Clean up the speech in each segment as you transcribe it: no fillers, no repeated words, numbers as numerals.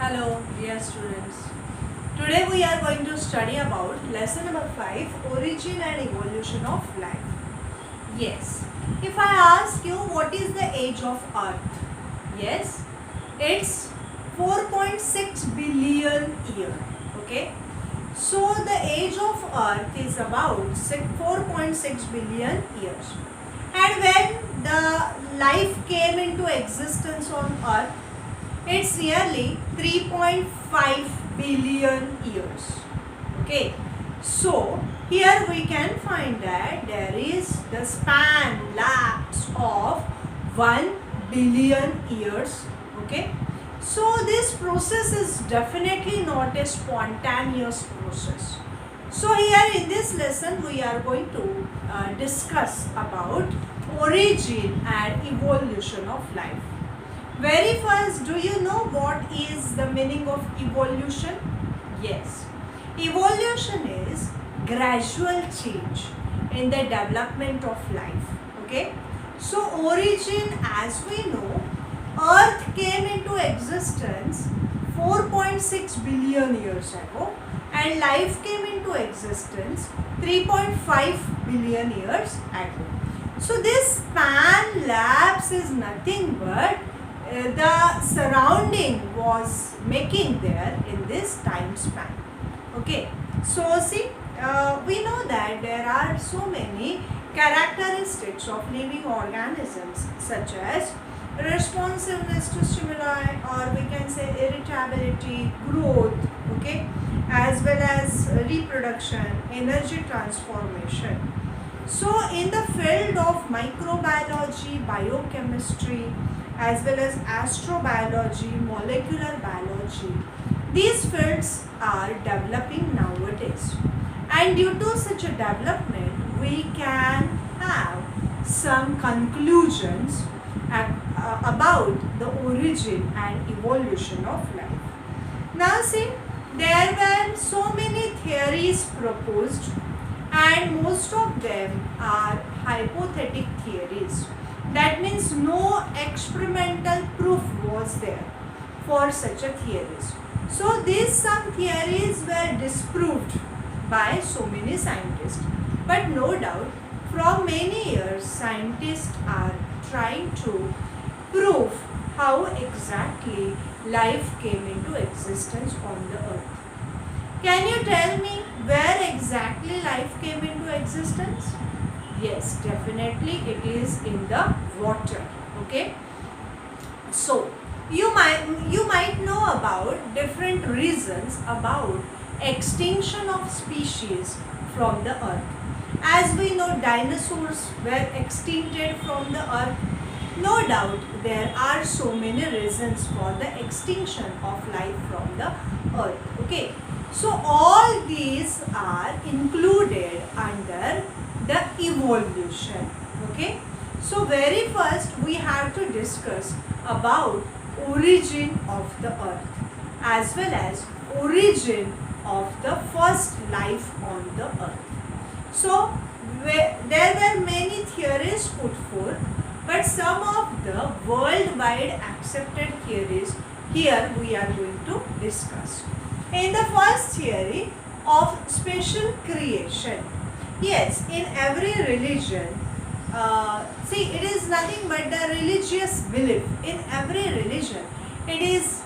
Hello dear students. Today we are going to study about lesson number 5, origin and evolution of life. Yes, if I ask you what is the age of earth? Yes, it's 4.6 billion year. Okay, so the age of earth is about 4.6 billion years. And when the life came into existence on earth, it's nearly 3.5 billion years. Okay, so here we can find that there is the span lapse of 1 billion years. Okay, so this process is definitely not a spontaneous process. So here in this lesson we are going to discuss about origin and evolution of life. Very first, do you know what is the meaning of evolution? Yes. Evolution is gradual change in the development of life. Okay. So origin, as we know, Earth came into existence 4.6 billion years ago and life came into existence 3.5 billion years ago. So this span lapse is nothing but the surrounding was making there in this time span. Okay, so see, we know that there are so many characteristics of living organisms such as responsiveness to stimuli, or we can say irritability, growth, okay, as well as reproduction, energy transformation. So in the field of microbiology, biochemistry, as well as astrobiology, molecular biology, these fields are developing nowadays. And due to such a development, we can have some conclusions about the origin and evolution of life. Now see, there were so many theories proposed and most of them are hypothetic theories. That means no experimental proof was there for such a theories. So these some theories were disproved by so many scientists. But no doubt from many years scientists are trying to prove how exactly life came into existence on the earth. Can you tell me where exactly life came into existence? Yes, definitely it is in the water. Okay. So you might know about different reasons about extinction of species from the earth. As we know, dinosaurs were extincted from the earth. No doubt there are so many reasons for the extinction of life from the earth. Okay. So all these are included under the evolution. Okay. So very first we have to discuss about origin of the earth as well as origin of the first life on the earth. So there were many theories put forth, but some of the worldwide accepted theories here we are going to discuss. In the first theory of special creation, yes, in every religion, see, it is nothing but the religious belief. In every religion, it is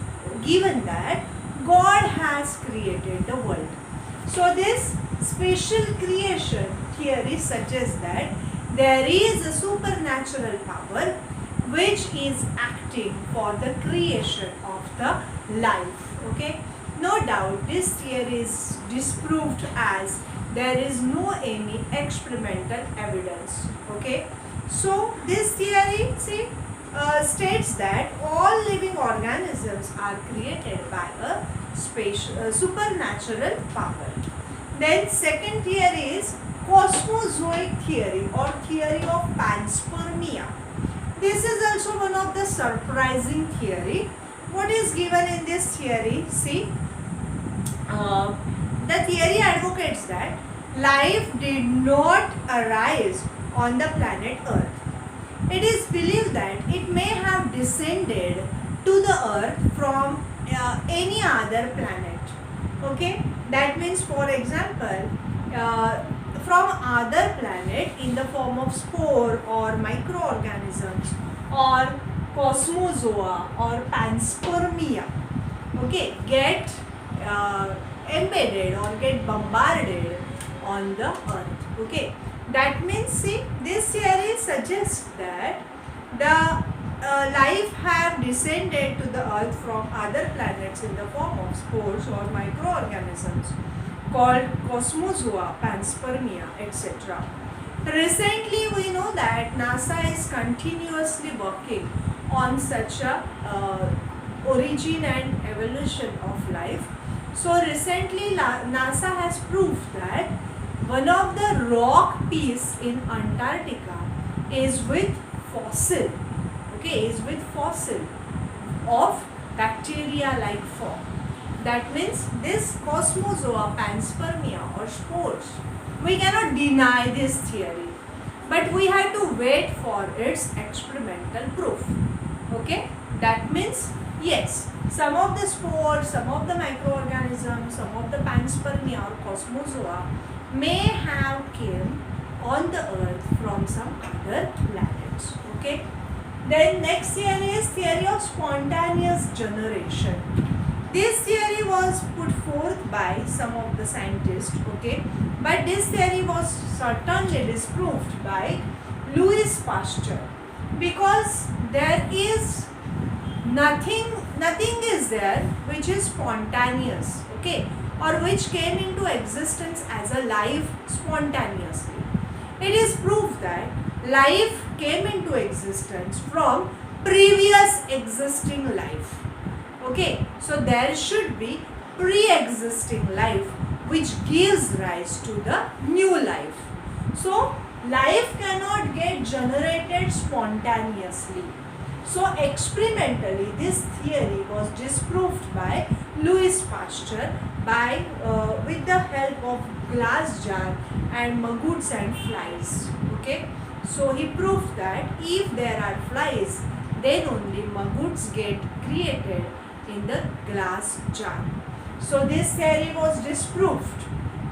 given that God has created the world. So this special creation theory suggests that there is a supernatural power which is acting for the creation of the life. Okay. No doubt this theory is disproved as there is no any experimental evidence. Okay. So this theory states that all living organisms are created by a supernatural power. Then second theory is cosmozoic theory or theory of panspermia. This is also one of the surprising theory. What is given in this theory? See, the theory advocates that life did not arise on the planet Earth. It is believed that it may have descended to the earth from any other planet. Okay, that means, for example, from other planet in the form of spore or microorganisms or cosmozoa or panspermia, okay, get embedded or get bombarded on the earth. Okay, that means, see, this theory suggests that the life have descended to the earth from other planets in the form of spores or microorganisms called cosmozoa, panspermia, etc. Recently, we know that NASA is continuously working on such a origin and evolution of life. So recently, NASA has proved that one of the rock piece in Antarctica is with fossil, okay, is with fossil of bacteria-like form. That means this cosmozoa, panspermia or spores, we cannot deny this theory, but we have to wait for its experimental proof. Okay, that means, yes, some of the spores, some of the microorganisms, some of the panspermia or cosmozoa may have came on the earth from some other planets. Okay, then next theory is theory of spontaneous generation. This theory was put forth by some of the scientists, okay, but this theory was certainly disproved by Louis Pasteur, because there is nothing is there which is spontaneous, okay, or which came into existence as a life spontaneously. It is proof that life came into existence from previous existing life. Okay, so there should be pre-existing life which gives rise to the new life. So life cannot get generated spontaneously. So experimentally this theory was disproved by Louis Pasteur by with the help of glass jar and maggots and flies. Okay, so he proved that if there are flies, then only maggots get created in the glass jar. So this theory was disproved.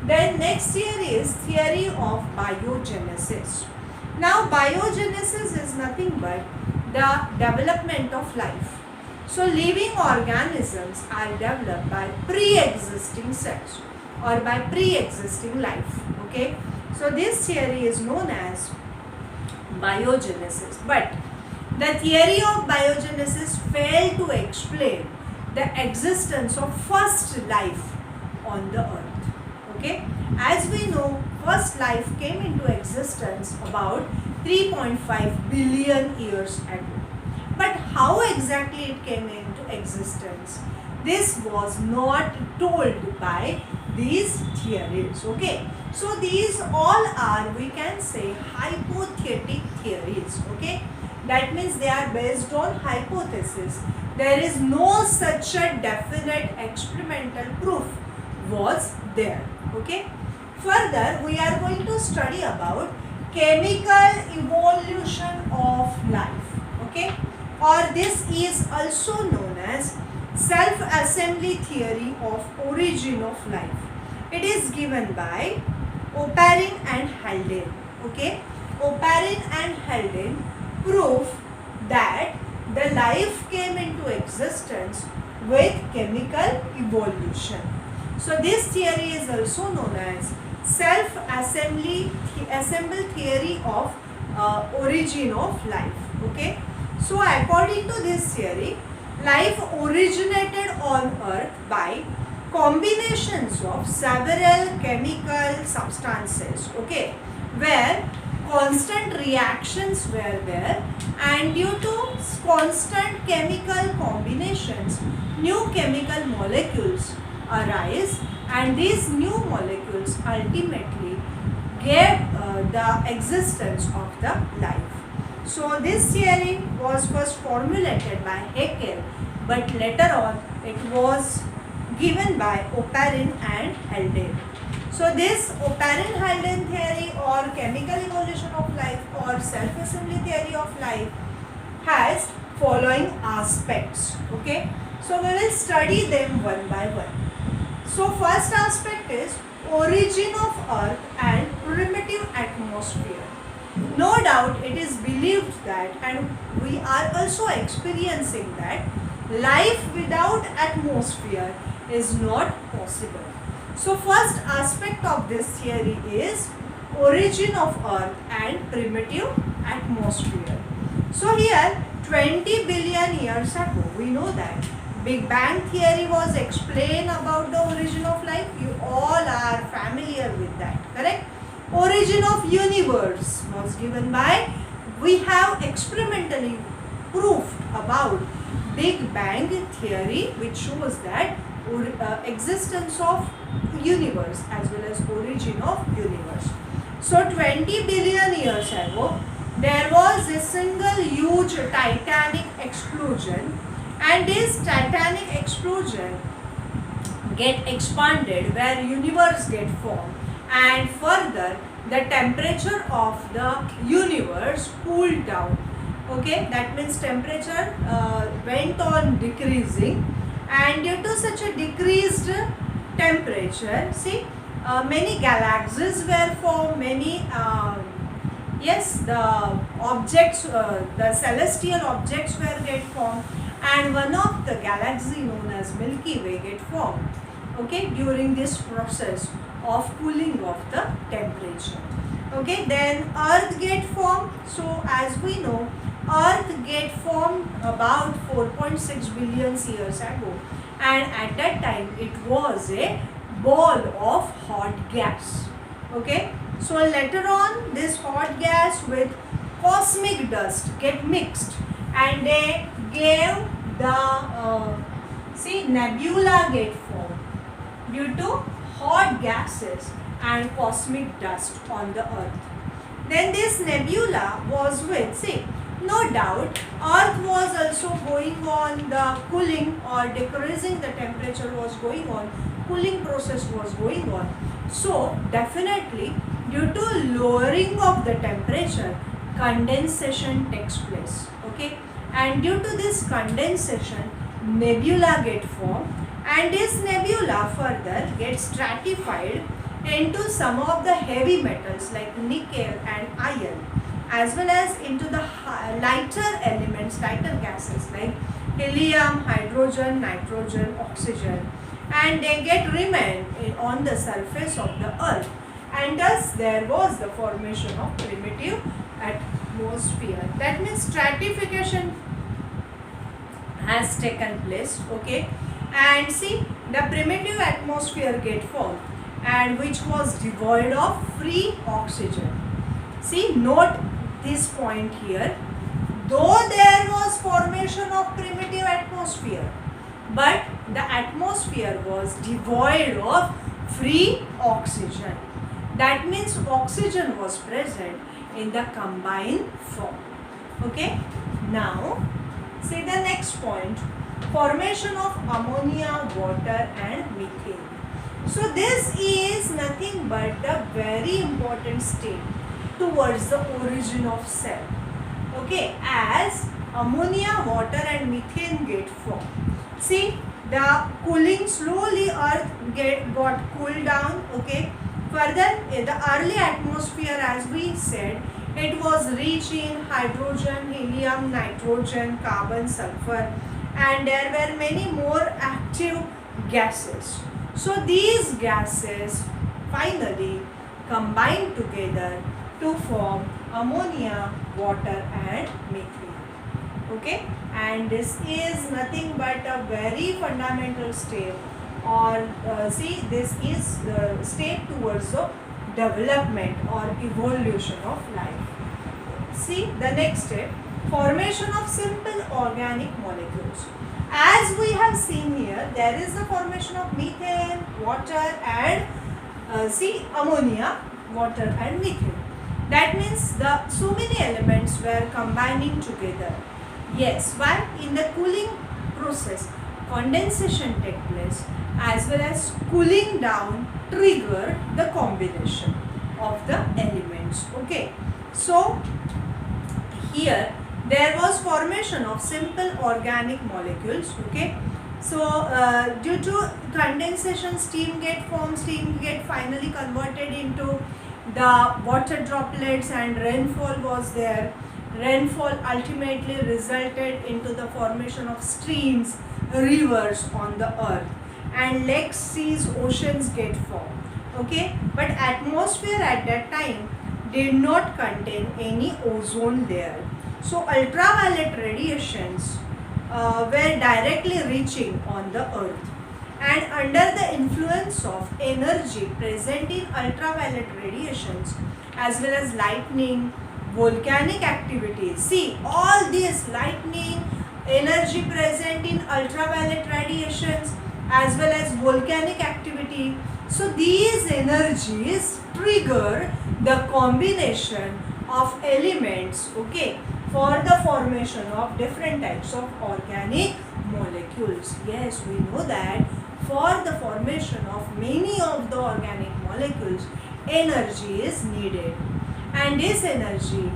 Then next theory is theory of biogenesis. Now biogenesis is nothing but the development of life. So living organisms are developed by pre-existing cells or by pre-existing life. Okay, so this theory is known as biogenesis. But the theory of biogenesis failed to explain the existence of first life on the earth. Okay, as we know, first life came into existence about 3.5 billion years ago. But how exactly it came into existence? This was not told by these theories. Okay, so these all are, we can say, hypothetic theories. Okay, that means they are based on hypothesis. There is no such a definite experimental proof was there. Okay, further we are going to study about chemical evolution of life. Okay, or this is also known as self-assembly theory of origin of life. It is given by Oparin and Haldane. Okay, Oparin and Haldane prove that the life came into existence with chemical evolution. So this theory is also known as self-assembly theory of origin of life. Okay, so according to this theory, life originated on earth by combinations of several chemical substances, okay, where constant reactions were there, and due to constant chemical combinations, new chemical molecules arise, and these new molecules ultimately gave the existence of the life. So this theory was first formulated by Haeckel, but later on it was given by Oparin and Haldane. So this Oparin-Haldane theory or chemical evolution of life or self-assembly theory of life has following aspects. Okay, So we will study them one by one. So first aspect is origin of earth and primitive atmosphere. No doubt it is believed that, and we are also experiencing that, life without atmosphere is not possible. So first aspect of this theory is origin of earth and primitive atmosphere. So here 20 billion years ago, we know that Big Bang theory was explained about the origin of life. You all are familiar with that, correct? Origin of universe was given by, we have experimentally proved about Big Bang theory, which shows that existence of universe as well as origin of universe. So 20 billion years ago, there was a single huge titanic explosion, and this titanic explosion get expanded where universe get formed, and further the temperature of the universe cooled down. Okay, that means temperature went on decreasing, and due to such a decreased temperature, see, many galaxies were formed, many yes, the objects, the celestial objects were get formed, and one of the galaxy known as Milky Way get formed. Okay, during this process of cooling of the temperature. Okay, then earth get formed. So as we know, earth get formed about 4.6 billion years ago, and at that time it was a ball of hot gas. Okay, so later on this hot gas with cosmic dust get mixed, and they gave the see, nebula get formed due to hot gases and cosmic dust on the earth. Then this nebula was with, see, no doubt earth was also going on, the cooling or decreasing the temperature was going on, cooling process was going on. So definitely due to lowering of the temperature, condensation takes place. Okay, and due to this condensation, nebula get formed, and this nebula further gets stratified into some of the heavy metals like nickel and iron, as well as into the lighter elements, lighter gases like helium, hydrogen, nitrogen, oxygen, and they get remain on the surface of the earth, and thus there was the formation of primitive atmosphere. That means stratification has taken place. Okay, and see, the primitive atmosphere get formed, and which was devoid of free oxygen. See, note this point here. Though there was formation of primitive atmosphere, but the atmosphere was devoid of free oxygen. That means oxygen was present in the combined form. Okay, now see the next point, formation of ammonia, water and methane. So this is nothing but the very important step towards the origin of cell. Okay, as ammonia, water and methane get formed. See, the cooling, slowly earth got cooled down. Okay, further the early atmosphere, as we said, it was rich in hydrogen, helium, nitrogen, carbon, sulfur, and there were many more active gases. So these gases finally combined together to form ammonia, water and methane. Okay, and this is nothing but a very fundamental step, or see, this is the step towards the development or evolution of life. See the next step, formation of simple organic molecules. As we have seen here, there is the formation of methane, water and see, ammonia, water and methane. That means the so many elements were combining together. Yes, while in the cooling process, condensation take place, as well as cooling down trigger the combination of the elements. Okay, so here there was formation of simple organic molecules. Okay, So due to condensation, steam get formed, steam get finally converted into the water droplets, and rainfall was there. Rainfall ultimately resulted into the formation of streams, rivers on the earth, and lakes, seas, oceans get formed. Okay, but atmosphere at that time did not contain any ozone layer. So ultraviolet radiations were directly reaching on the earth, and under the influence of energy present in ultraviolet radiations as well as lightning, volcanic activities. See, all this lightning, energy present in ultraviolet radiations as well as volcanic activity. So these energies trigger the combination of elements, okay, for the formation of different types of organic molecules. Yes, we know that for the formation of many of the organic molecules, energy is needed, and this energy,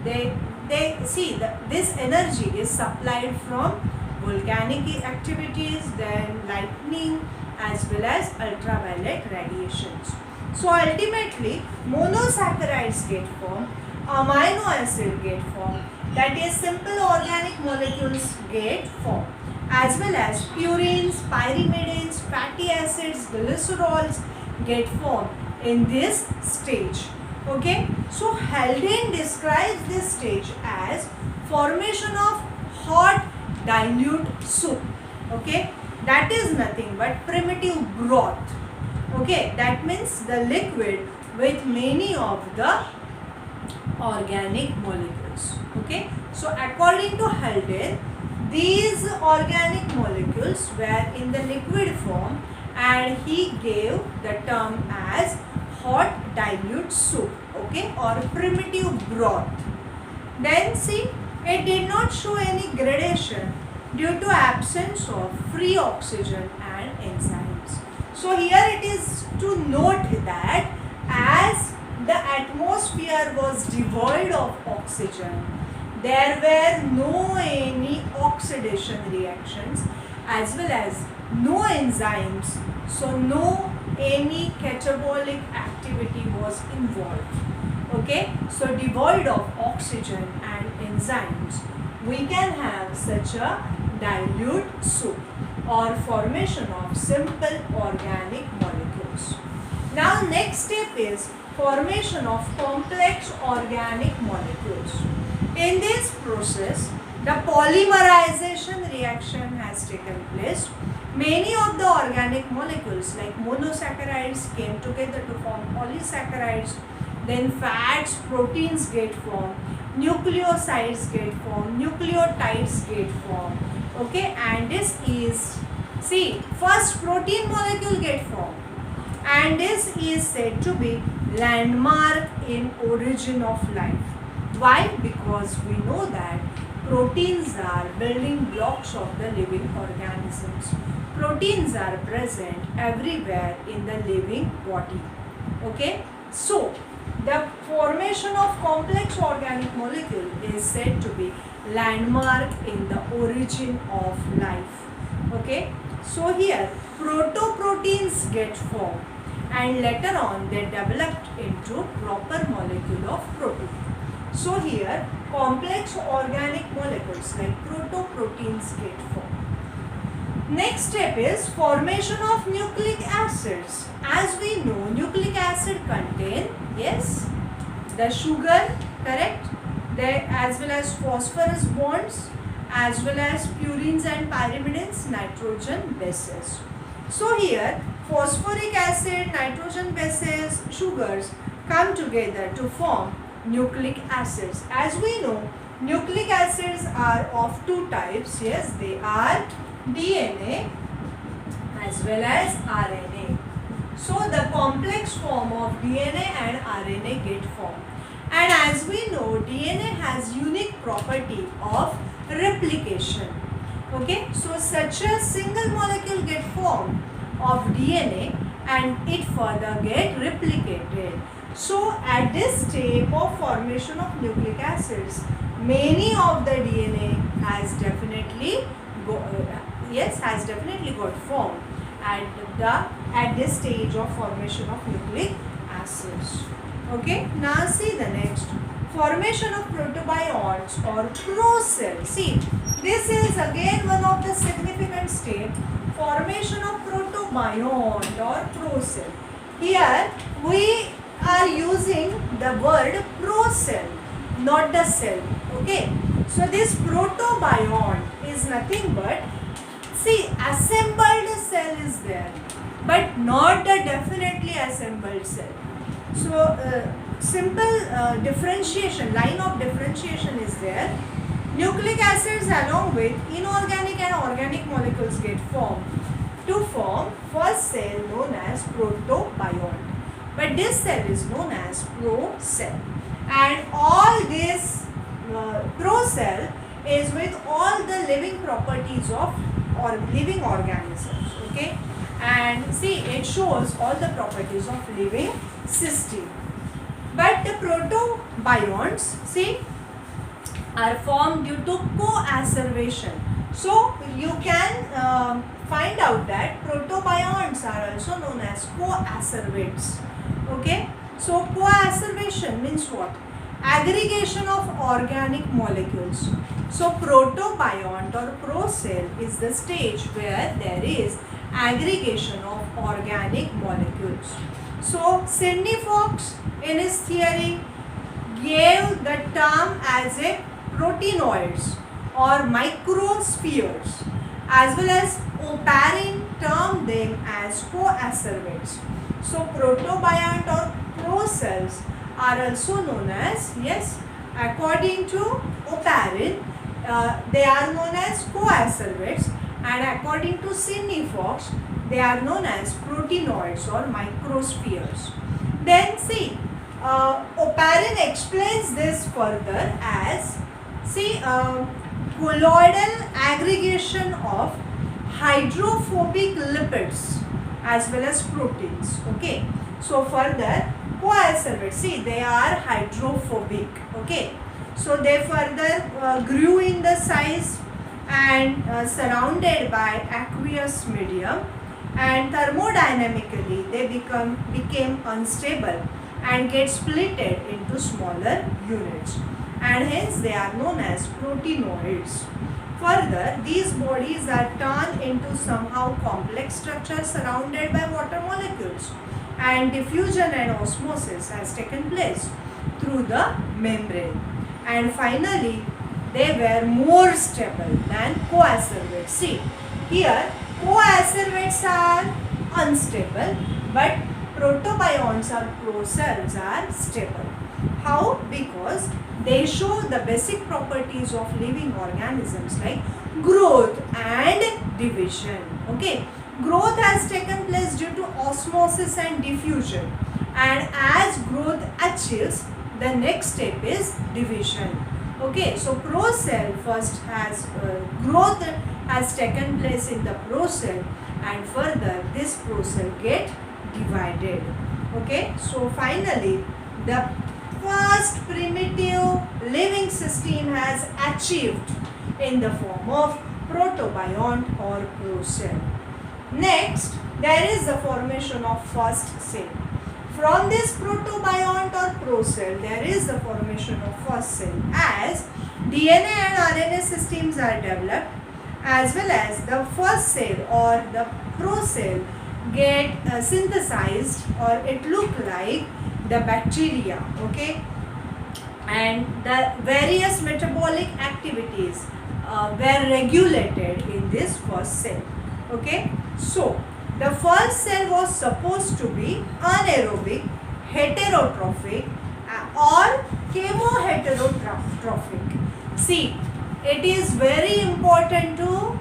this energy is supplied from volcanic activities, then lightning as well as ultraviolet radiations. So ultimately monosaccharides get formed, amino acid get formed, that is simple organic molecules get formed, as well as purines, pyrimidines, fatty acids, glycerols get formed in this stage. Okay, so Haldane describes this stage as formation of hot dilute soup. Okay, that is nothing but primitive broth. Okay, that means the liquid with many of the organic molecules. Okay, so according to Haldane, these organic molecules were in the liquid form, and he gave the term as hot dilute soup, okay, or primitive broth. Then see, it did not show any gradation due to absence of free oxygen and enzymes. So here it is to note that as the atmosphere was devoid of oxygen, there were no any oxidation reactions as well as no enzymes, so no any catabolic activity was involved. Okay, so devoid of oxygen and enzymes, we can have such a dilute soup or formation of simple organic molecules. Now next step is formation of complex organic molecules. In this process, the polymerization reaction has taken place. Many of the organic molecules like monosaccharides came together to form polysaccharides. Then fats, proteins get formed, nucleosides get formed, nucleotides get formed. Okay, and this is, see, first protein molecule get formed, and this is said to be landmark in origin of life. Why? Because we know that proteins are building blocks of the living organisms. Proteins are present everywhere in the living body. Okay, so the formation of complex organic molecule is said to be landmark in the origin of life. Okay, so here protoproteins get formed, and later on they developed into proper molecule of protein. So here complex organic molecules like protoproteins get formed. Next step is formation of nucleic acids. As we know, nucleic acid contain, yes, the sugar, correct, as well as phosphorus bonds, as well as purines and pyrimidines, nitrogen bases. So here phosphoric acid, nitrogen bases, sugars come together to form nucleic acids. As we know, nucleic acids are of two types. Yes, they are DNA as well as RNA. So the complex form of DNA and RNA get formed. And as we know, DNA has unique property of replication. Okay, so such a single molecule get formed of DNA and it further get replicated. So at this step of formation of nucleic acids, many of the DNA has definitely yes, has definitely got formed at this stage of formation of nucleic acids. Okay, now see the next. Formation of protobiont or procell. See, this is again one of the significant steps. Formation of protobiont or procell. Here we are using the word procell, not the cell. Okay, so this protobiont is nothing but, see, assembled cell is there, but not the definitely assembled cell. So simple differentiation, line of differentiation is there. Nucleic acids along with inorganic and organic molecules get formed to form first cell known as protobiont. But this cell is known as procell. And all this procell is with all the living properties of living organisms. Okay, and see, it shows all the properties of living system. But the protobionts, see, are formed due to coacervation. So you can find out that protobionts are also known as coacervates. Okay, so coacervation means what? Aggregation of organic molecules. So protobiont or procell is the stage where there is aggregation of organic molecules. So Sidney Fox in his theory gave the term as a proteinoids or microspheres, as well as Oparin termed them as coacervates. So protobiont or procells are also known as, yes, according to Oparin, they are known as coacervates, and according to Sidney Fox, they are known as proteinoids or microspheres. Then see, Oparin explains this further as, see, colloidal aggregation of hydrophobic lipids as well as proteins. Okay, so further coacervates, see, they are hydrophobic. Okay, so they further grew in the size and surrounded by aqueous medium, and thermodynamically they became unstable and get splitted into smaller units, and hence they are known as proteinoids. Further, these bodies are turned into somehow complex structures surrounded by water molecules, and diffusion and osmosis has taken place through the membrane, and finally they were more stable than coacervates. See, here coacervates are unstable, but protobionts or procells are stable. How? Because they show the basic properties of living organisms like growth and division. Okay, growth has taken place due to osmosis and diffusion, and as growth achieves, the next step is division. Okay, so procell first has growth has taken place in the procell, and further this procell get divided. Okay, so finally the first primitive living system has achieved in the form of protobiont or procell. Next, there is the formation of first cell. From this protobiont or procell, there is the formation of first cell as DNA and RNA systems are developed, as well as the first cell or the procell get synthesized, or it look like the bacteria. Okay, and the various metabolic activities were regulated in this first cell. Okay, so the first cell was supposed to be anaerobic, heterotrophic or chemoheterotrophic. See, it is very important to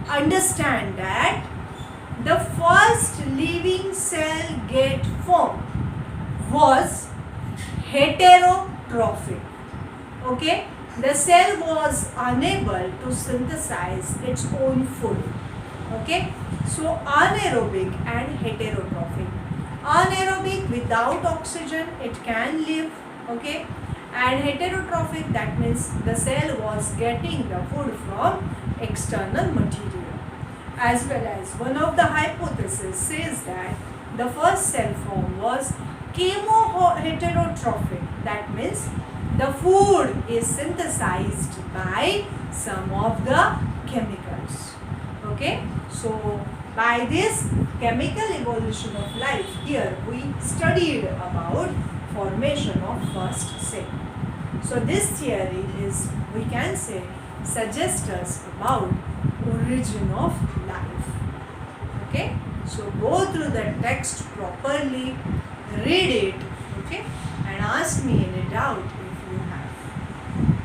understand that the first living cell get formed was heterotrophic. Okay, the cell was unable to synthesize its own food. Okay, so anaerobic and heterotrophic. Anaerobic, without oxygen it can live. Okay, and heterotrophic, that means the cell was getting the food from external material. As well as one of the hypotheses says that the first cell form was chemoheterotrophic. That means the food is synthesized by some of the chemicals. Okay, so by this chemical evolution of life, here we studied about formation of first cell. So this theory is, we can say, suggests us about origin of life. Okay, so go through the text properly, read it, okay, and ask me any doubt